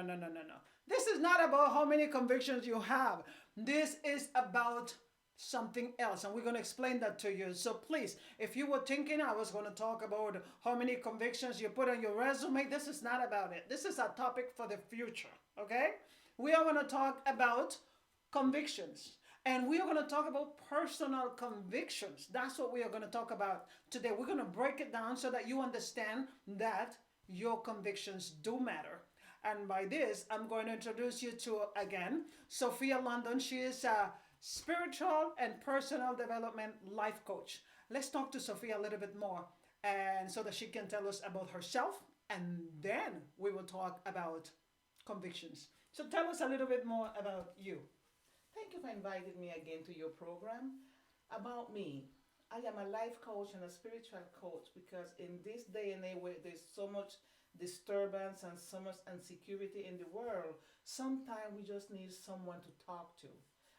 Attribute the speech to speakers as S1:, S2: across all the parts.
S1: No, no, no, no. This is not about how many convictions you have. This is about something else, and we're going to explain that to you. So please, if you were thinking I was going to talk about how many convictions you put on your resume, this is not about it. This is a topic for the future, okay? We are going to talk about convictions. And we are going to talk about personal convictions. That's what we are going to talk about today. We're going to break it down so that you understand that your convictions do matter. And by this, I'm going to introduce you to, again, Sophia London. She is a spiritual and personal development life coach. Let's talk to Sophia a little bit more, and so that she can tell us about herself, and then we will talk about convictions. So tell us a little bit more about you.
S2: Thank you for inviting me again to your program. About me, I am a life coach and a spiritual coach because in this day and age where there's so much disturbance and so much insecurity in the world, sometimes we just need someone to talk to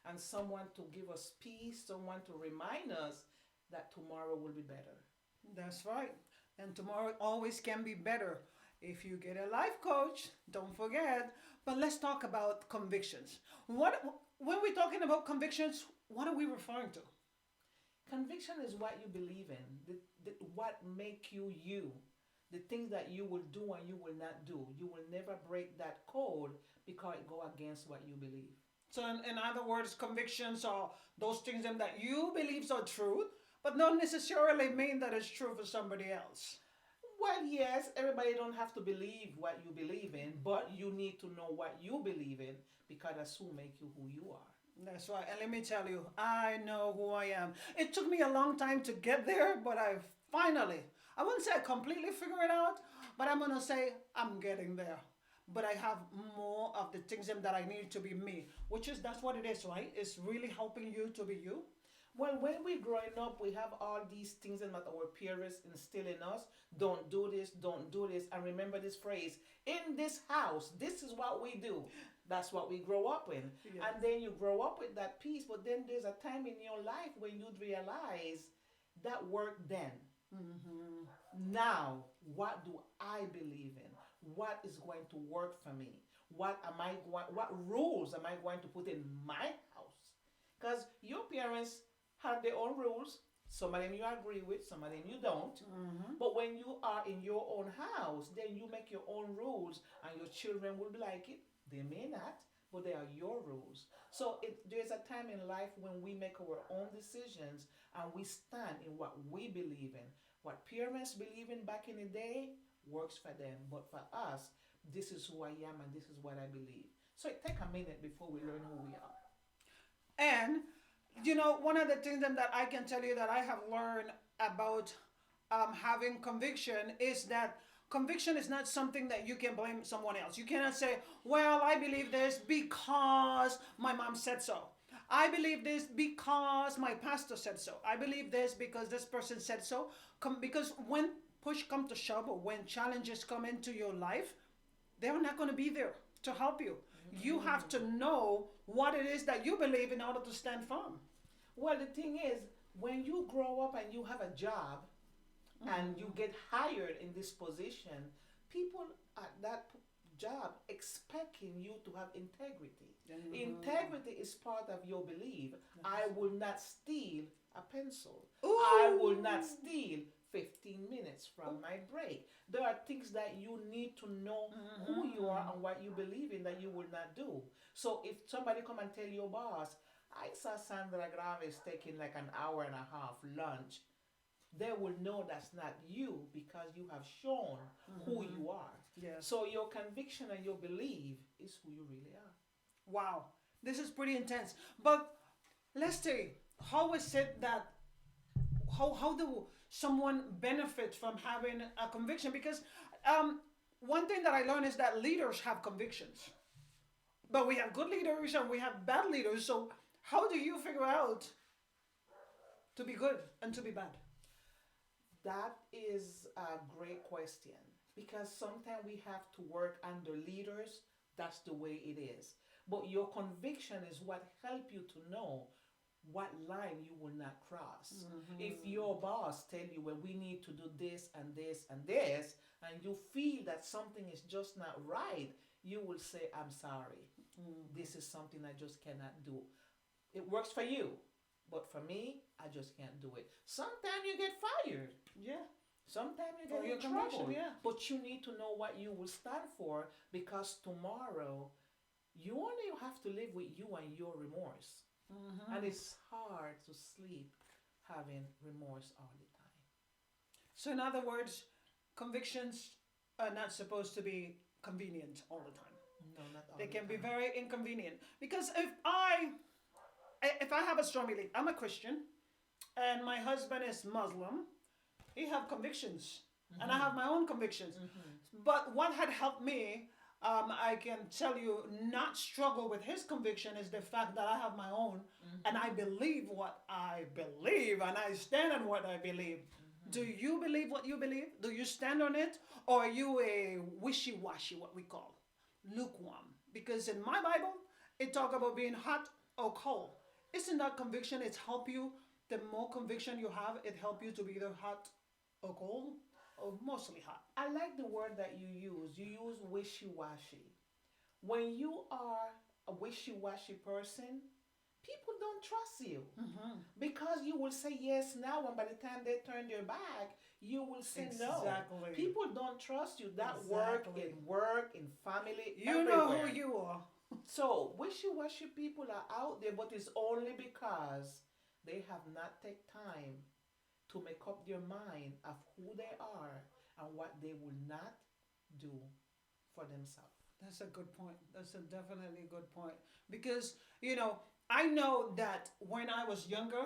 S2: and someone to give us peace, someone to remind us that tomorrow will be better.
S1: That's right. And tomorrow always can be better. If you get a life coach, don't forget. But let's talk about convictions. What when we're talking about convictions, what are we referring to?
S2: Conviction is what you believe in, what make you you, the things that you will do and you will not do. You will never break that code because it go against what you believe.
S1: So, in other words, convictions are those things that you believe are true, but not necessarily mean that it's true for somebody else.
S2: Well, yes, everybody don't have to believe what you believe in, but you need to know what you believe in because that's who make you who you are.
S1: That's right. And let me tell you, I know who I am. It took me a long time to get there, but I finally, I wouldn't say I completely figured it out, but I'm going to say I'm getting there. But I have more of the things that I need to be me, which is that's what it is, right? It's really helping you to be you.
S2: Well, when we're growing up, we have all these things that our parents instill in us. Don't do this, don't do this. And remember this phrase, in this house, this is what we do. That's what we grow up in.
S1: Yes.
S2: And then you grow up with that peace, but then there's a time in your life when you'd realize that worked then. Now, what do I believe in? What is going to work for me? What rules am I going to put in my house? Because your parents have their own rules. Some of them you agree with, some of them you don't. But when you are in your own house, then you make your own rules and your children will like it. They may not, but they are your rules. So there's a time in life when we make our own decisions and we stand in what we believe in. What parents believe in back in the day works for them, but for us, this is who I am and this is what I believe. So it take a minute before we learn who we are.
S1: And one of the things that I can tell you that I have learned about having conviction is that conviction is not something that you can blame someone else. You cannot say, well, I believe this because my mom said so. I believe this because my pastor said so. I believe this because this person said so. Because when push come to shove or when challenges come into your life, they're not going to be there to help you. You have to know what it is that you believe in order to stand firm.
S2: Well, the thing is, when you grow up and you have a job and you get hired in this position, people at that job expecting you to have integrity. Integrity is part of your belief. I will not steal a pencil.
S1: Ooh.
S2: I will not steal 15 minutes from my break. There are things that you need to know who you are and what you believe in that you will not do. So if somebody come and tell your boss, I saw Sandra Graves taking like an hour and a half lunch, they will know that's not you because you have shown who you are.
S1: Yes.
S2: So your conviction and your belief is who you really are.
S1: Wow, this is pretty intense. But let's say, how is it that how do someone benefit from having a conviction? Because one thing that I learned is that leaders have convictions, but we have good leaders and we have bad leaders. So how do you figure out to be good and to be bad?
S2: That is a great question because sometimes we have to work under leaders. That's the way it is. But your conviction is what help you to know what line you will not cross. If your boss tell you, well, we need to do this and this and this, and you feel that something is just not right, you will say, I'm sorry. This is something I just cannot do. It works for you, but for me, I just can't do it. Sometimes you get fired.
S1: Yeah.
S2: Sometimes you
S1: For
S2: get
S1: your
S2: in
S1: conviction,
S2: trouble.
S1: yeah.
S2: But you need to know what you will stand for, because tomorrow you only have to live with you and your remorse. And it's hard to sleep having remorse all the time.
S1: So, in other words, convictions are not supposed to be convenient all the time.
S2: No, not all
S1: They
S2: the
S1: can be
S2: time.
S1: very inconvenient. Because if I have a strong belief, I'm a Christian, and my husband is Muslim, he have convictions, and I have my own convictions. But what had helped me, I can tell you, not struggle with his conviction is the fact that I have my own, and I believe what I believe, and I stand on what I believe. Do you believe what you believe? Do you stand on it? Or are you a wishy-washy, what we call lukewarm? Because in my Bible, it talk about being hot or cold. Isn't that conviction? It's help you. The more conviction you have, it help you to be either hot or cold, or mostly hot.
S2: I like the word that you use. You use wishy washy. When you are a wishy washy person, people don't trust you, because you will say yes now, and by the time they turn their back, you will say no.
S1: Exactly.
S2: People don't trust you. That work, in family,
S1: You know
S2: everywhere.
S1: who you are.
S2: So wishy-washy people are out there, but it's only because they have not taken time to make up their mind of who they are and what they will not do for themselves.
S1: That's a good point. That's a definitely good point. Because, I know that when I was younger,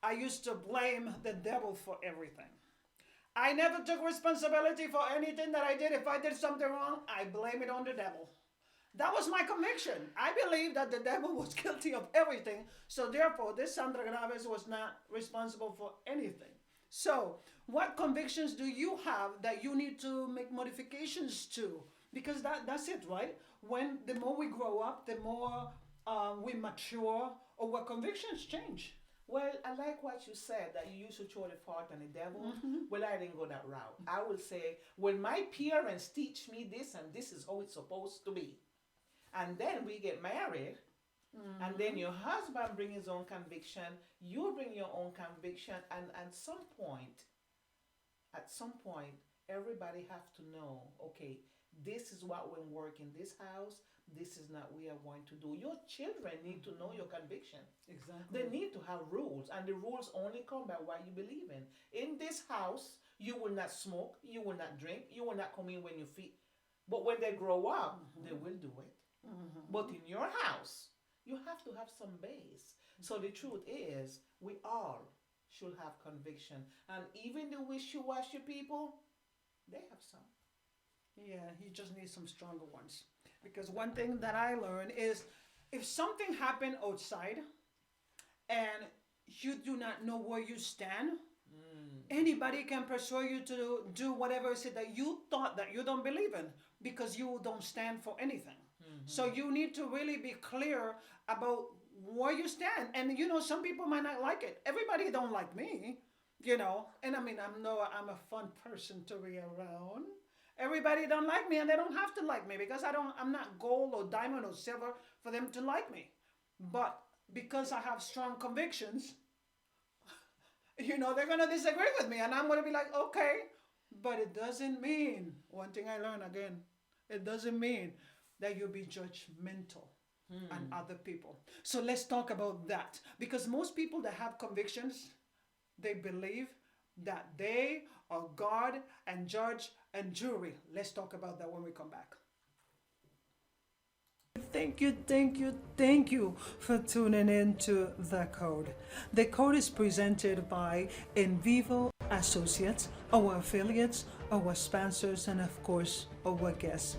S1: I used to blame the devil for everything. I never took responsibility for anything that I did. If I did something wrong, I blame it on the devil. That was my conviction. I believed that the devil was guilty of everything. So therefore, this Sandra Graves was not responsible for anything. So, what convictions do you have that you need to make modifications to? Because that's it, right? When the more we grow up, the more we mature, or what convictions change.
S2: Well, I like what you said, that you used to throw the fault on the devil. Well, I didn't go that route. I would say, when my parents teach me this, and this is how it's supposed to be, and then we get married, and then your husband bring his own conviction, you bring your own conviction, and at some point, everybody have to know, okay, this is what will work in this house, this is not what we are going to do. Your children need to know your conviction.
S1: Exactly.
S2: They need to have rules, and the rules only come by what you believe in. In this house, you will not smoke, you will not drink, you will not come in when you feel. But when they grow up, they will do it. But in your house, you have to have some base. So the truth is, we all should have conviction. And even the wishy-washy people, they have some.
S1: Yeah, you just need some stronger ones. Because one thing that I learned is, if something happened outside and you do not know where you stand, anybody can persuade you to do whatever it is that you thought that you don't believe in, because you don't stand for anything. So you need to really be clear about where you stand. And some people might not like it. Everybody don't like me, And I mean, I'm a fun person to be around. Everybody don't like me, and they don't have to like me, because I'm not gold or diamond or silver for them to like me. But because I have strong convictions, they're going to disagree with me, and I'm going to be like, okay. But it doesn't mean, one thing I learned again, it doesn't mean that you'll be judgmental on other people. So let's talk about that. Because most people that have convictions, they believe that they are God and judge and jury. Let's talk about that when we come back. Thank you for tuning in to The Code. The Code is presented by En Vivo Associates, our affiliates, our sponsors, and of course, our guests.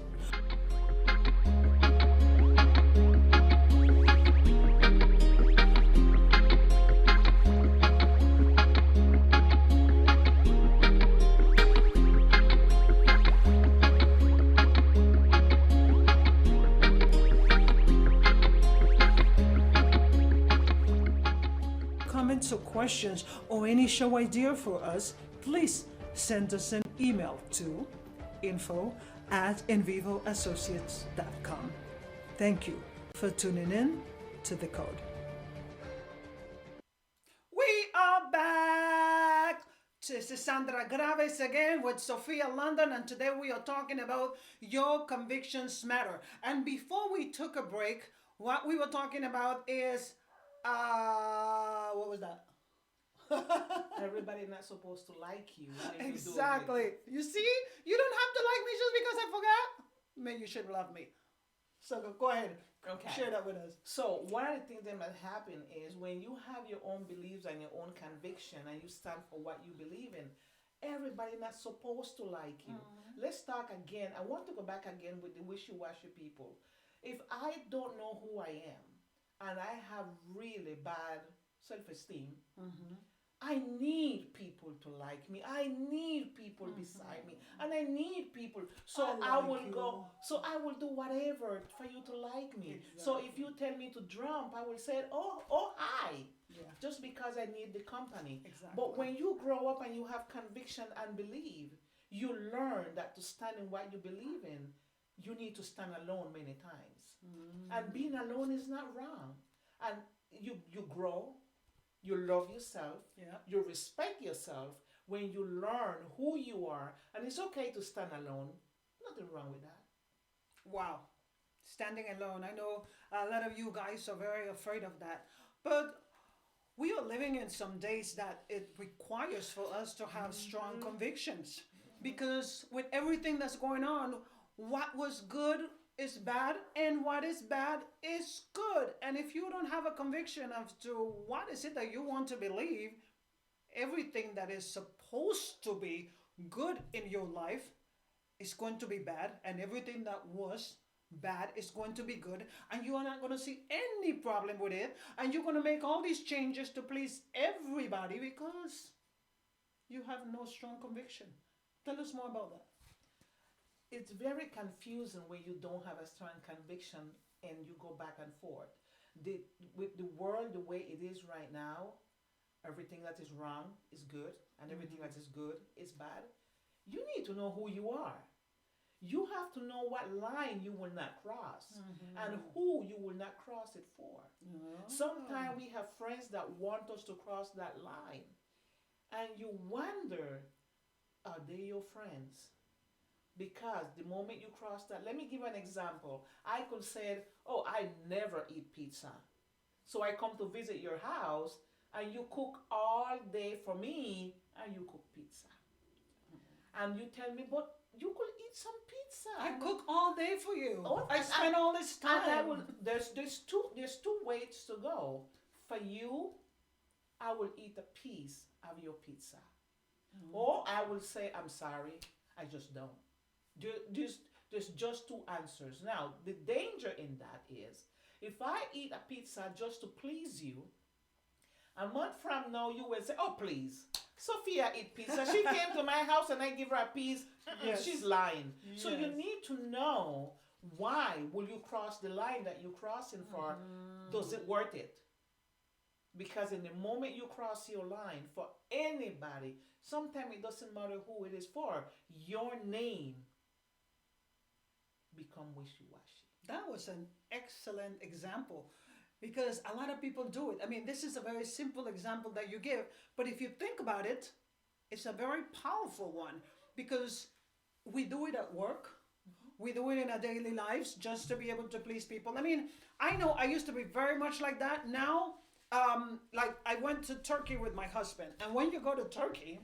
S1: Comments or questions or any show idea for us, please send us an email to info at envivoassociates.com. Thank you for tuning in to The Code. We are back. This is Sandra Graves again with Sophia London, and today we are talking about your convictions matter. And before we took a break, what we were talking about is, what was that?
S2: Everybody not supposed to like you.
S1: Exactly. You see, you don't have to like me just because I forgot. Man, you should love me. So go ahead.
S2: Okay.
S1: Share that with us.
S2: So one of the things that might happen is when you have your own beliefs and your own conviction and you stand for what you believe in, everybody not supposed to like you. Let's talk again. I want to go back again with the wishy-washy people. If I don't know who I am and I have really bad self-esteem, I need people to like me. I need people beside me, and I need people. So I will go. So I will do whatever for you to like me.
S1: Exactly.
S2: So if you tell me to jump, I will say, oh, hi,
S1: Yeah.
S2: just because I need the company.
S1: Exactly.
S2: But when you grow up and you have conviction and believe, you learn that to stand in what you believe in, you need to stand alone many times. And being alone is not wrong. And you grow. You love yourself.
S1: Yeah.
S2: You respect yourself when you learn who you are. And it's okay to stand alone. Nothing wrong with that.
S1: Wow. Standing alone. I know a lot of you guys are very afraid of that. But we are living in some days that it requires for us to have strong convictions. Because with everything that's going on, what was good is bad, and what is bad is good. And if you don't have a conviction as to what is it that you want to believe, everything that is supposed to be good in your life is going to be bad, and everything that was bad is going to be good, and you are not going to see any problem with it, and you're going to make all these changes to please everybody because you have no strong conviction. Tell us more about that.
S2: It's very confusing when you don't have a strong conviction and you go back and forth. With the world the way it is right now, everything that is wrong is good, and everything that is good is bad. You need to know who you are. You have to know what line you will not cross and who you will not cross it for. Sometimes we have friends that want us to cross that line, and you wonder, are they your friends? Because the moment you cross that, let me give an example. I could say, oh, I never eat pizza. So I come to visit your house and you cook all day for me and you cook pizza. And you tell me, but you could eat some pizza.
S1: I cook all day for you.
S2: Oh,
S1: I spend all this time.
S2: And I will, there's two ways to go. For you, I will eat a piece of your pizza. Or I will say, I'm sorry, I just don't. There's just two answers. Now, the danger in that is, if I eat a pizza just to please you, a month from now you will say, oh please, Sophia eat pizza. She came to my house and I give her a piece.
S1: Yes.
S2: She's lying. So you
S1: Yes.
S2: need to know, why will you cross the line that you're crossing for? Does it worth it? Because in the moment you cross your line for anybody, sometimes it doesn't matter who it is for, your name become wishy-washy.
S1: That was an excellent example because a lot of people do it. I mean, this is a very simple example that you give, but if you think about it, it's a very powerful one because we do it at work. We do it in our daily lives just to be able to please people. I mean, I know I used to be very much like that. Now, like I went to Turkey with my husband, and when you go to Turkey,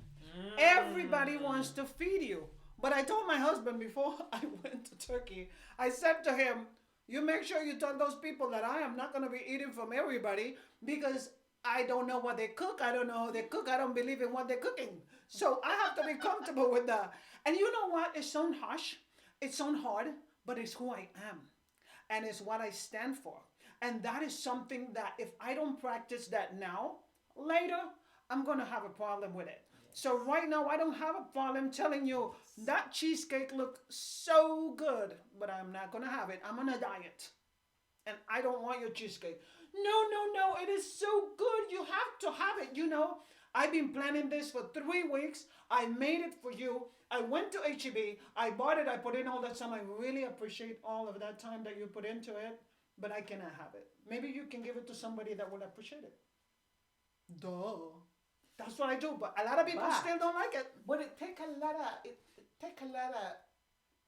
S1: everybody wants to feed you. But I told my husband before I went to Turkey, I said to him, you make sure you tell those people that I am not going to be eating from everybody because I don't know what they cook. I don't know how they cook. I don't believe in what they're cooking. So I have to be comfortable with that. And you know what? It sounds harsh. It sounds hard, but it's who I am. And it's what I stand for. And that is something that if I don't practice that now, later, I'm going to have a problem with it. So right now, I don't have a problem telling you that cheesecake looked so good, but I'm not going to have it. I'm on a diet. And I don't want your cheesecake. No, it is so good. You have to have it, you know. I've been planning this for 3 weeks. I made it for you. I went to HEB. I bought it. I put in all that time. I really appreciate all of that time that you put into it, but I cannot have it. Maybe you can give it to somebody that will appreciate it. Duh. That's what I do, but a lot of people
S2: But-
S1: still don't like it.
S2: But it take a lot of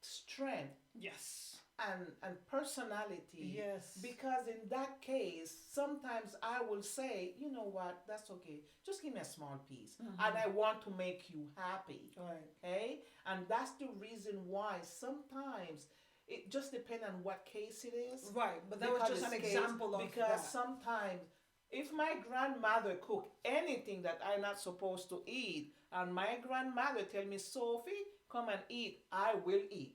S2: strength
S1: Yes.
S2: and personality.
S1: Yes.
S2: Because in that case, sometimes I will say, you know what, that's okay. Just give me a small piece. And I want to make you happy.
S1: Right.
S2: Okay? And that's the reason why sometimes it just depends on what case it is.
S1: Right, but that was
S2: Because
S1: just an
S2: it's
S1: example of
S2: because
S1: that.
S2: sometimes if my grandmother cook anything that I'm not supposed to eat, and my grandmother tell me, Sophie, come and eat, I will eat.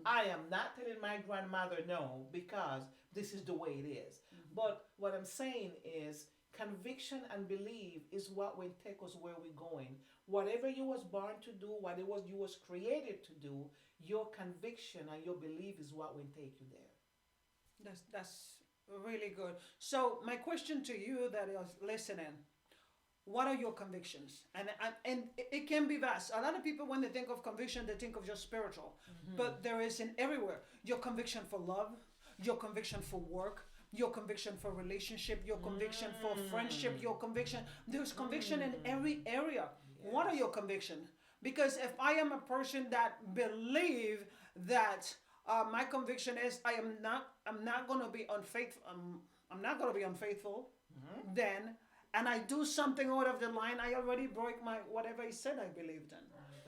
S2: I am not telling my grandmother no because this is the way it is. But what I'm saying is conviction and belief is what will take us where we're going. Whatever you was born to do, whatever you was created to do, your conviction and your belief is what will take you there.
S1: That's really good. So my question to you that is listening, what are your convictions? And it can be vast. A lot of people, when they think of conviction, they think of just spiritual, but there is in everywhere. Your conviction for love, your conviction for work, your conviction for relationship, your conviction for friendship, your conviction. There's conviction in every area. What are your conviction? Because if I am a person that believe that my conviction is I'm not going to be unfaithful. I'm not going to be unfaithful. Then, and I do something out of the line, I already broke my whatever I said I believed in.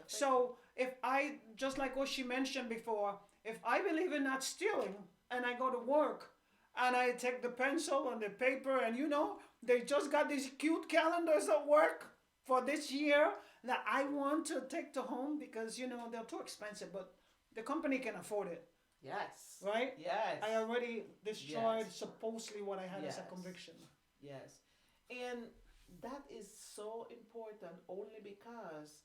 S1: So if I, just like what she mentioned before, if I believe in not stealing and I go to work and I take the pencil and the paper and they just got these cute calendars at work for this year that I want to take to home because they're too expensive, but the company can afford it.
S2: Yes.
S1: Right?
S2: Yes.
S1: I already destroyed
S2: Yes.
S1: supposedly what I had as a
S2: Yes.
S1: conviction.
S2: Yes. And that is so important only because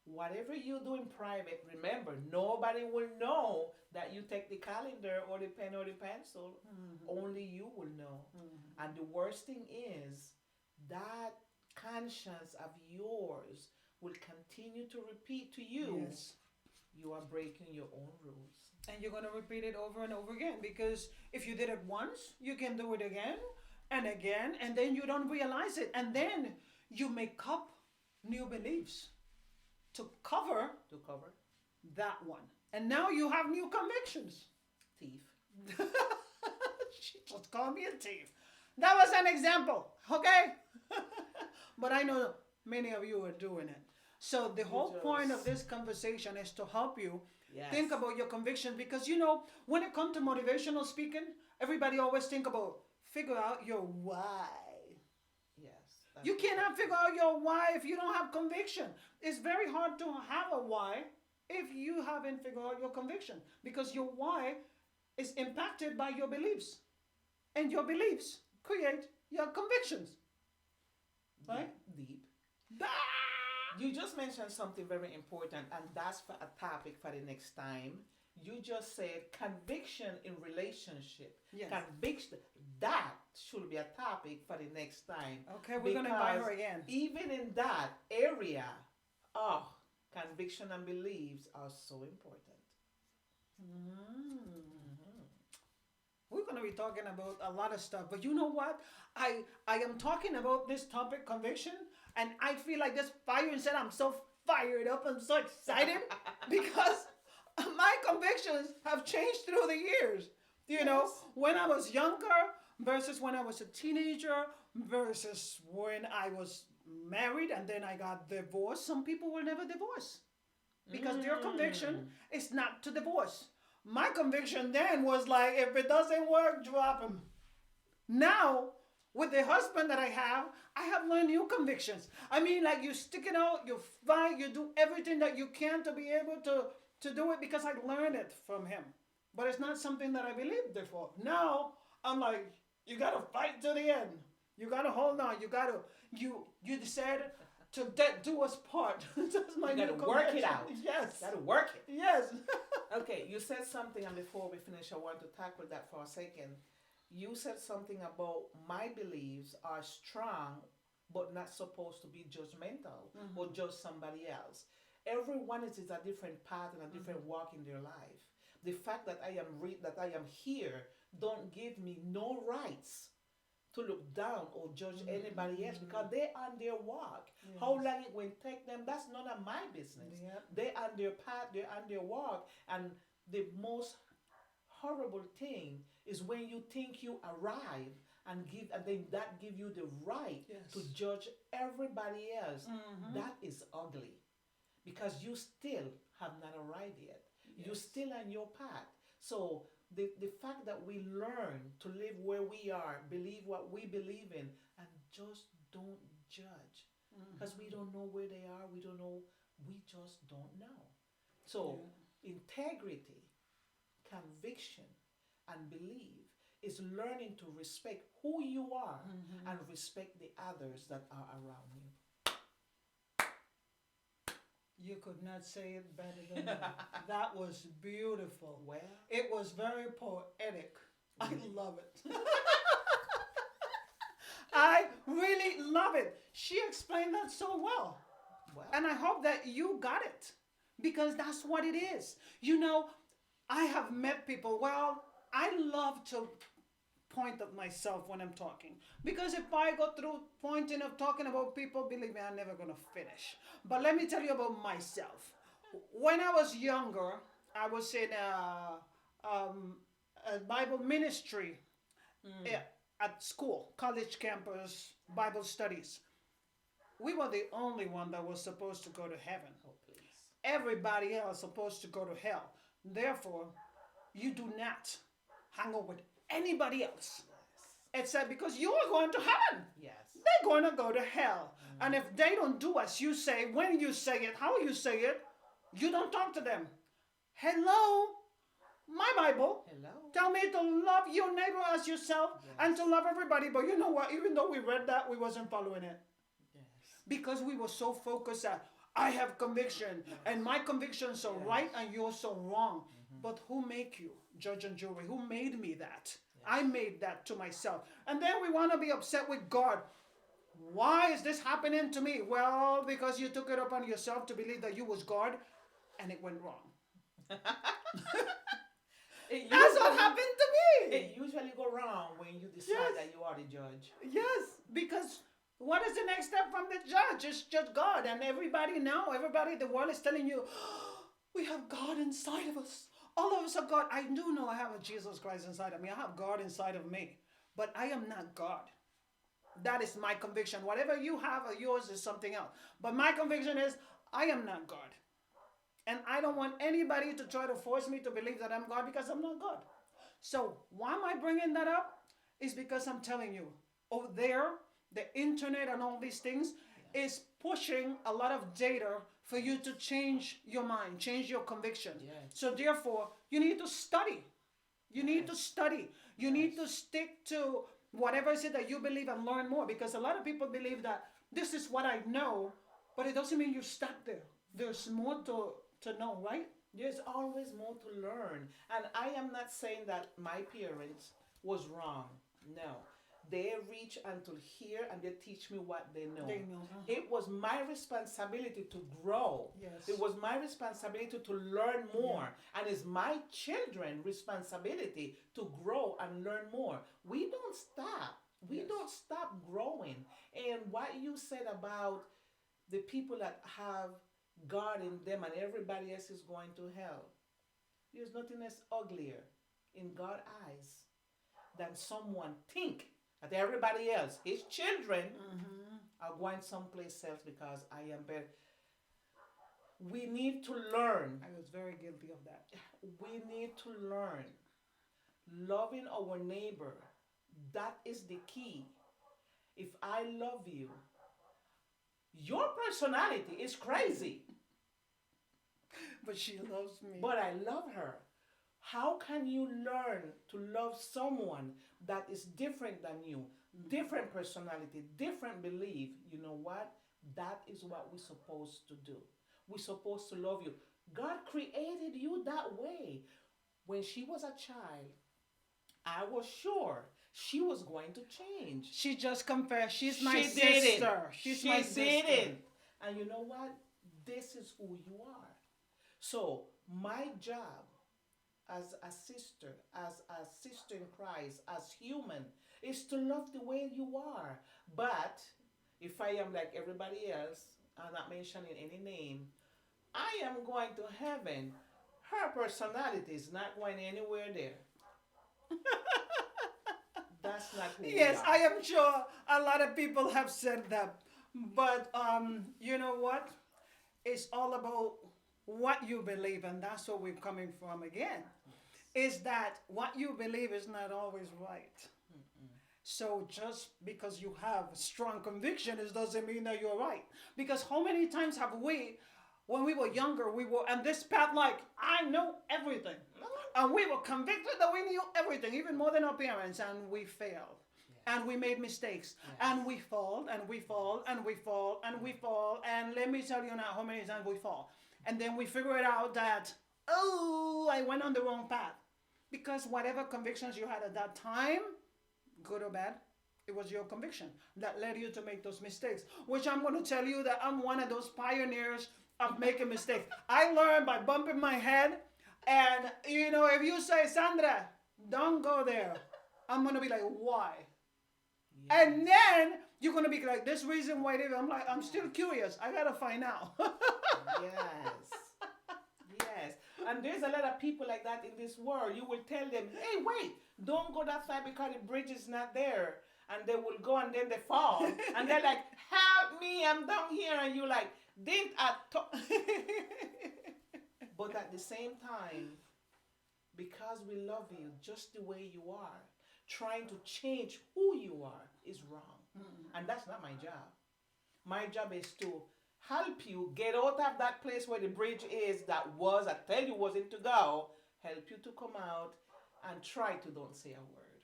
S2: whatever you do in private, remember, nobody will know that you take the calendar or the pen or the pencil. Only you will know. And the worst thing is that conscience of yours will continue to repeat to you,
S1: Yes.
S2: you are breaking your own rules.
S1: And you're going to repeat it over and over again because if you did it once, you can do it again, and then you don't realize it. And then you make up new beliefs to cover that one. And now you have new convictions.
S2: Thief.
S1: She just called me a thief. That was an example, okay? But I know many of you are doing it. So the whole point of this conversation is to help you think about your convictions because when it comes to motivational speaking, everybody always think about figure out your why.
S2: Yes.
S1: You cannot figure out your why if you don't have conviction. It's very hard to have a why if you haven't figured out your conviction because your why is impacted by your beliefs. And your beliefs create your convictions. Right?
S2: Deep.
S1: Ah!
S2: You just mentioned something very important, and that's for a topic for the next time. You just said conviction in relationship.
S1: Yes.
S2: Conviction, that should be a topic for the next time.
S1: Okay, we're going to invite her
S2: Because
S1: again.
S2: even in that area, conviction and beliefs are so important.
S1: We're going to be talking about a lot of stuff. But you know what? I am talking about this topic, conviction, and I feel like this fire inside. I'm so fired up. I'm so excited because my convictions have changed through the years. When I was younger versus when I was a teenager versus when I was married and then I got divorced. Some people will never divorce because their conviction is not to divorce. My conviction then was like, if it doesn't work, drop him. Now, with the husband that I have learned new convictions. I mean, like you stick it out, you fight, you do everything that you can to be able to do it because I learned it from him. But it's not something that I believed before. Now, I'm like, you got to fight to the end. You got to hold on. You decided to do us part. That's my
S2: You
S1: new
S2: gotta work it
S1: conviction.
S2: out.
S1: Yes.
S2: Gotta work it.
S1: Yes.
S2: Okay, you said something, and before we finish, I want to tackle that for a second. You said something about my beliefs are strong but not supposed to be judgmental or
S1: Mm-hmm.
S2: judge somebody else. Everyone is a different path and a different
S1: Mm-hmm.
S2: walk in their life. The fact that I am here don't give me no rights to look down or judge anybody else because
S1: Mm-hmm.
S2: they on their walk. How
S1: Yes.
S2: long it will take them, that's none of my business.
S1: Yep.
S2: They on their path, they on their walk, and the most horrible thing is when you think you arrive and then that give you the right to
S1: Yes.
S2: judge everybody else.
S1: Mm-hmm.
S2: That is ugly because you still have not arrived yet. You're
S1: Yes.
S2: still on your path. So the fact that we learn to live where we are, believe what we believe in, and just don't judge because we
S1: Mm-hmm.
S2: don't know where they are. We don't know. We just don't know. So
S1: Yeah.
S2: integrity, conviction, and belief is learning to respect who you are
S1: Mm-hmm.
S2: and respect the others that are around you.
S1: You could not say it better than that. That was beautiful.
S2: Well,
S1: It was very poetic. I
S2: really,
S1: love it. I really love it. She explained that so well.
S2: well,
S1: And I hope that you got it because that's what it is. You know, I have met people, well, I love to point at myself when I'm talking because if I go through pointing of talking about people, believe me, I'm never going to finish. But let me tell you about myself. When I was younger, I was in a Bible ministry
S2: mm,
S1: eh, at school, college campus, Bible studies. We were the only one that was supposed to go to heaven.
S2: oh please,
S1: Everybody else supposed to go to hell. Therefore, you do not hang out with anybody else. Except because you are going to heaven.
S2: yes,
S1: They're going to go to hell. And if
S2: mm,
S1: they don't do as you say, when you say it, how you say it, you don't talk to them. Hello, my Bible.
S2: hello,
S1: Tell me to love your neighbor as yourself and
S2: yes,
S1: to love everybody. But you know what? Even though we read that, we wasn't following it
S2: yes,
S1: because we were so focused that I have conviction
S2: yes,
S1: and my convictions are right
S2: yes,
S1: and yours so wrong.
S2: mm-hmm.
S1: But who make you judge and jury? Who made me that? I
S2: Yes,
S1: made that to myself. And then we want to be upset with God. Why is this happening to me? Well, because you took it upon yourself to believe that you was God and it went wrong.
S2: it
S1: That's what
S2: usually
S1: happened to me.
S2: it usually go wrong when you decide
S1: Yes.
S2: that you are the judge.
S1: Yes, because what is the next step from the judge? It's just God. And everybody now, everybody, the world is telling you, we have God inside of us. All of us are God. I do know I have a Jesus Christ inside of me. I have God inside of me. But I am not God. That is my conviction. Whatever you have or yours is something else. But my conviction is I am not God. And I don't want anybody to try to force me to believe that I'm God because I'm not God. So why am I bringing that up? Is because I'm telling you, over there, the internet and all these things
S2: Yes,
S1: is pushing a lot of data for you to change your mind, change your conviction.
S2: yes,
S1: So therefore, you need to study. You need to
S2: yes,
S1: study. You
S2: yes,
S1: need to stick to whatever is it that you believe and learn more because a lot of people believe that this is what I know, but it doesn't mean you stop there. There's more to know, right?
S2: there's always more to learn. And I am not saying that my parents was wrong. No. They reach until here and they teach me what they know.
S1: They know.
S2: It was my responsibility to grow.
S1: Yes.
S2: It was my responsibility to learn more. And it's my children's responsibility to grow and learn more. We don't stop. We
S1: Yes.
S2: don't stop growing. And what you said about the people that have God in them and everybody else is going to hell. There's nothing else uglier in God's eyes than someone think that everybody else, his children,
S1: Mm-hmm.
S2: are going someplace else because I am better. We need to learn.
S1: I was very guilty of that.
S2: We need to learn. Loving our neighbor, that is the key. If I love you, your personality is crazy,
S1: But she loves me.
S2: but I love her. How can you learn to love someone that is different than you? Different personality, different belief. You know what? That is what we're supposed to do. We're supposed to love you. God created you that way. When she was a child, I was sure she was going to change.
S1: She just confessed. She's my
S2: She didn't.
S1: sister. She's
S2: She
S1: my sister.
S2: didn't. And you know what? This is who you are. So my job as a sister, as a sister in Christ, as human, is to love the way you are. But if I am like everybody else, I'm not mentioning any name, I am going to heaven. Her personality is not going anywhere there. That's not who we
S1: Yes,
S2: are.
S1: I am sure a lot of people have said that. But you know what? It's all about what you believe, and that's where we're coming from again. Is that what you believe is not always right. So just because you have strong conviction, it doesn't mean that you're right. Because how many times have we, when we were younger, we were on this path like, I know everything. And we were convicted that we knew everything, even more than our parents, and we failed. And we made mistakes. And we fall, and we fall, and we fall, and we fall. And let me tell you now how many times we fall. And then we figure it out that, oh, I went on the wrong path. Because whatever convictions you had at that time, good or bad, it was your conviction that led you to make those mistakes. Which I'm going to tell you that I'm one of those pioneers of making mistakes. I learned by bumping my head. And, you know, if you say, Sandra, don't go there, I'm going to be like, why?
S2: Yes.
S1: And then you're going to be like, this reason why did I'm like, I'm still curious. I got to find out.
S2: Yes. Yes. And there's a lot of people like that in this world. You will tell them, hey, wait, don't go that side because the bridge is not there. And they will go and then they fall. And they're like, help me, I'm down here. And you're like, didn't I talk? But at the same time, because we love you just the way you are, trying to change who you are is wrong. And that's not my job. My job is to help you get out of that place where the bridge is that was, I tell you, wasn't to go. Help you to come out and try to don't say a word.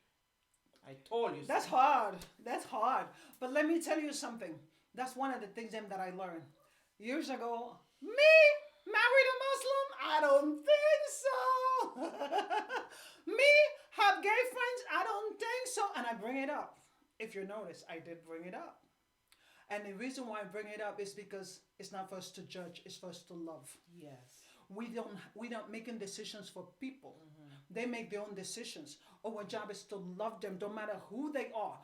S2: I told you so.
S1: That's hard. That's hard. But let me tell you something. That's one of the things that I learned. Years ago, me, married a Muslim? I don't think so. Me, have gay friends? I don't think so. And I bring it up. If you notice, I did bring it up. And the reason why I bring it up is because it's not for us to judge, it's for us to love.
S2: Yes.
S1: We don't making decisions for people. They make their own decisions. Our job is to love them, no matter who they are,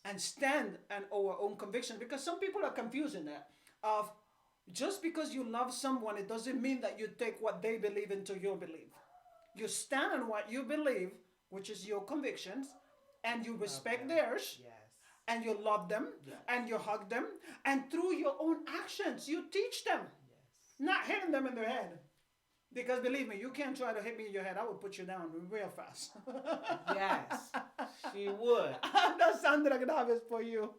S1: and stand on our own conviction. Because some people are confused in that. Of just because you love someone, it doesn't mean that you take what they believe into your belief. You stand on what you believe, which is your convictions, and you respect theirs.
S2: Yes.
S1: And you love them, and you hug them, and through your own actions, you teach them, not hitting them in their head. Because believe me, you can't try to hit me in your head. I will put you down real fast.
S2: Yes. She would.
S1: That's Sandra Graves for you.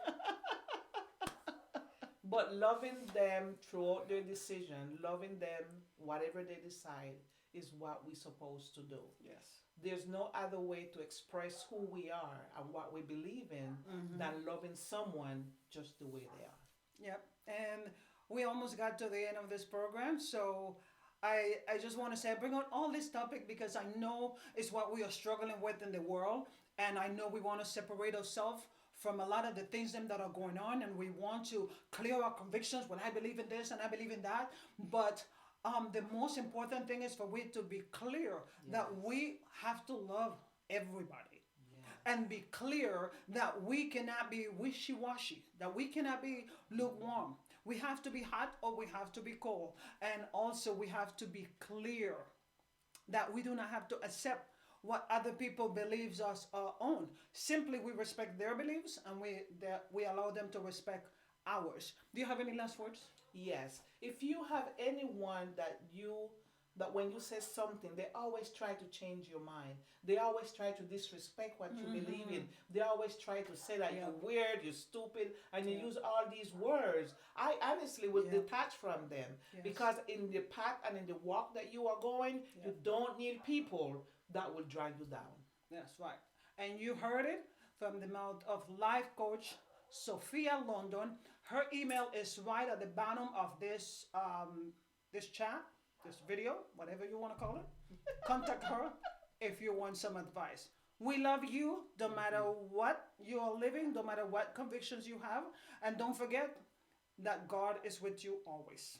S2: But loving them throughout their decision, loving them, whatever they decide, is what we're supposed to do.
S1: Yes.
S2: There's no other way to express who we are and what we believe in than loving someone just the way they are.
S1: Yep. And we almost got to the end of this program. So I just want to say, I bring out all this topic because I know it's what we are struggling with in the world. And I know we want to separate ourselves from a lot of the things that are going on. And we want to clear our convictions when I believe in this and I believe in that. But the most important thing is for we to be clear that we have to love everybody. And be clear that we cannot be wishy-washy, that we cannot be lukewarm. We have to be hot or we have to be cold. And also we have to be clear that we do not have to accept what other people believes us own. Simply we respect their beliefs and we allow them to respect ours. Do you have any last words?
S2: Yes. If you have anyone that when you say something, they always try to change your mind. They always try to disrespect what you believe in. They always try to say that you're weird, you're stupid, and you use all these words. I honestly will detach from them because in the path and in the walk that you are going, you don't need people that will drag you down.
S1: That's right. And you heard it from the mouth of life coach Sophia London. Her email is right at the bottom of this this chat, this video, whatever you want to call it. Contact her if you want some advice. We love you no matter what you are living, no matter what convictions you have. And don't forget that God is with you always.